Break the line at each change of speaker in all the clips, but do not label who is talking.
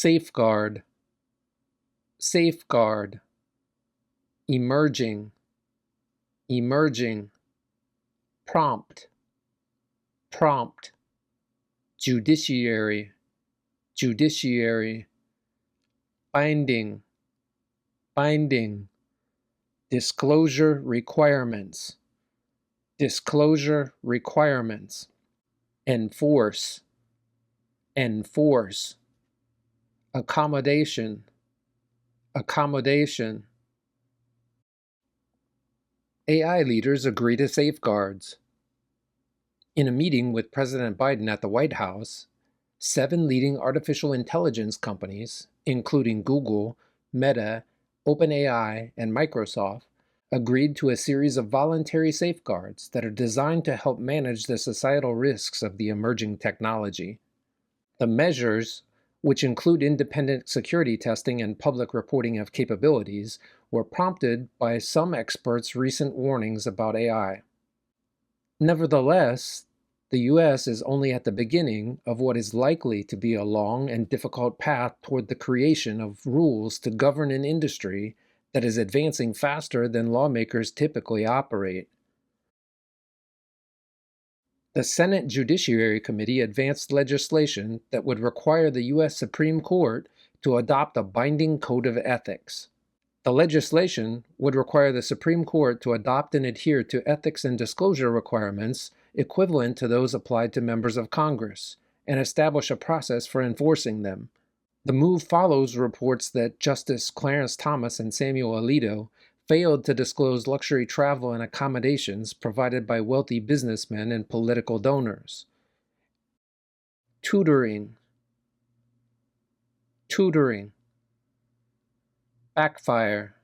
safeguard, safeguard, emerging, emerging, prompt, prompt, judiciary, judiciary, binding, binding, disclosure requirements, disclosure requirements, enforce, enforce, accommodation, accommodation. AI leaders agree to safeguards. In a meeting with President Biden at the White House, 7 leading artificial intelligence companies, including Google, Meta, OpenAI, and Microsoft, agreed to a series of voluntary safeguards that are designed to help manage the societal risks of the emerging technology. The measures, which include independent security testing and public reporting of capabilities, were prompted by some experts' recent warnings about AI. Nevertheless, the U.S. is only at the beginning of what is likely to be a long and difficult path toward the creation of rules to govern an industry that is advancing faster than lawmakers typically operate. The Senate Judiciary Committee advanced legislation that would require the U.S. Supreme Court to adopt a binding code of ethics. The legislation would require the Supreme Court to adopt and adhere to ethics and disclosure requirements equivalent to those applied to members of Congress, and establish a process for enforcing them. The move follows reports that Justice Clarence Thomas and Samuel Alito failed to disclose luxury travel and accommodations provided by wealthy businessmen and political donors. Tutoring, tutoring, backfire,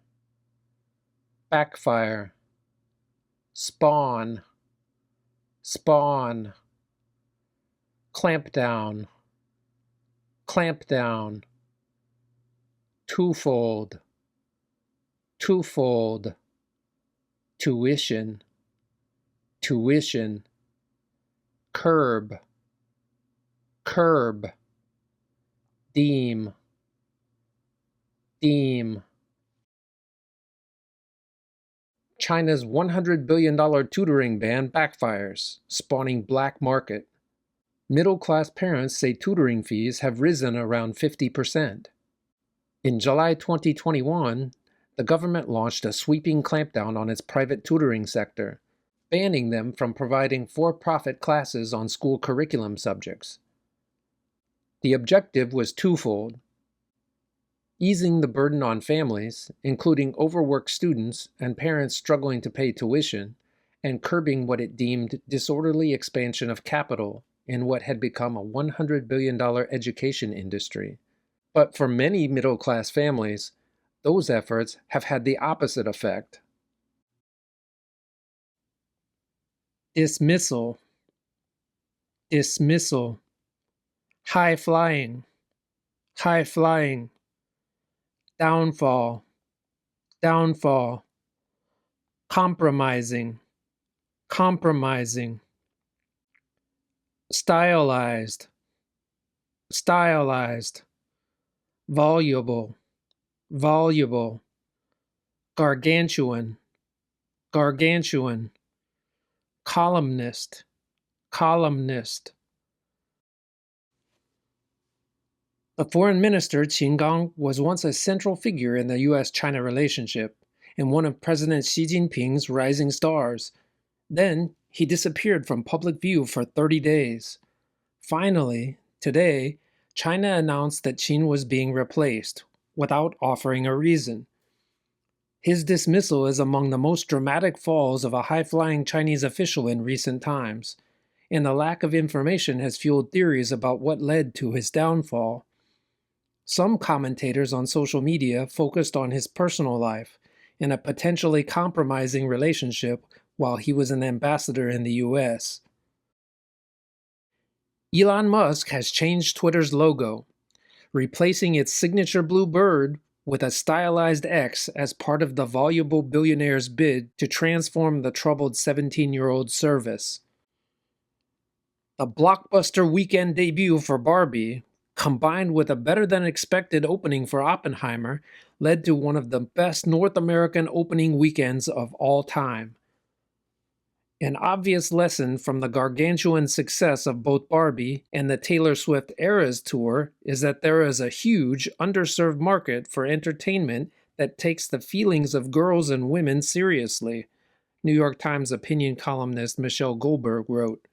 backfire, spawn, spawn, clampdown, clampdown, twofold, twofold, tuition, tuition, curb, curb, deem, deem. China's $100 billion tutoring ban backfires, spawning black market. Middle-class parents say tutoring fees have risen around 50%. In July 2021, the government launched a sweeping clampdown on its private tutoring sector, banning them from providing for-profit classes on school curriculum subjects. The objective was twofold: easing the burden on families, including overworked students and parents struggling to pay tuition, and curbing what it deemed disorderly expansion of capital in what had become a $100 billion education industry. But for many middle-class families, those efforts have had the opposite effect. Dismissal, dismissal, high-flying, high-flying, downfall, downfall, compromising, compromising, stylized, stylized, voluble, voluble, gargantuan, gargantuan, columnist, columnist. The foreign minister, Qin Gang, was once a central figure in the U.S.-China relationship and one of President Xi Jinping's rising stars. Then, he disappeared from public view for 30 days. Finally, today, China announced that Qin was being replaced, without offering a reason. His dismissal is among the most dramatic falls of a high-flying Chinese official in recent times, and the lack of information has fueled theories about what led to his downfall. Some commentators on social media focused on his personal life and a potentially compromising relationship while he was an ambassador in the U.S. Elon Musk has changed Twitter's logo, replacing its signature blue bird with a stylized X as part of the voluble billionaire's bid to transform the troubled 17-year-old service. The blockbuster weekend debut for Barbie combined with a better-than-expected opening for Oppenheimer, led to one of the best North American opening weekends of all time. An obvious lesson from the gargantuan success of both Barbie and the Taylor Swift Eras Tour is that there is a huge, underserved market for entertainment that takes the feelings of girls and women seriously, New York Times opinion columnist Michelle Goldberg wrote.